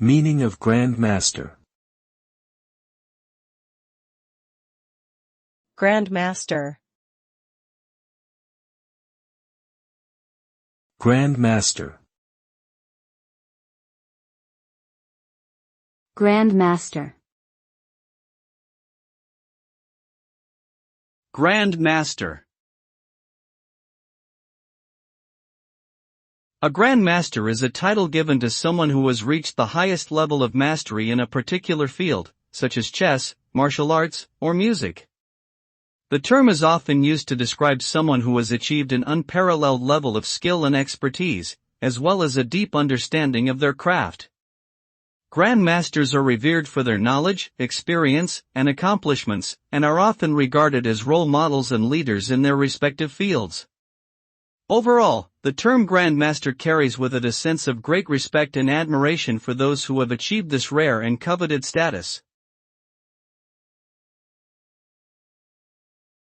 Meaning of Grand Master. Grand Master. Grand Master. Grand Master. Grand Master. A Grand Master is a title given to someone who has reached the highest level of mastery in a particular field, such as chess, martial arts, or music. The term is often used to describe someone who has achieved an unparalleled level of skill and expertise, as well as a deep understanding of their craft. Grand Masters are revered for their knowledge, experience, and accomplishments, and are often regarded as role models and leaders in their respective fields. Overall, the term Grand Master carries with it a sense of great respect and admiration for those who have achieved this rare and coveted status.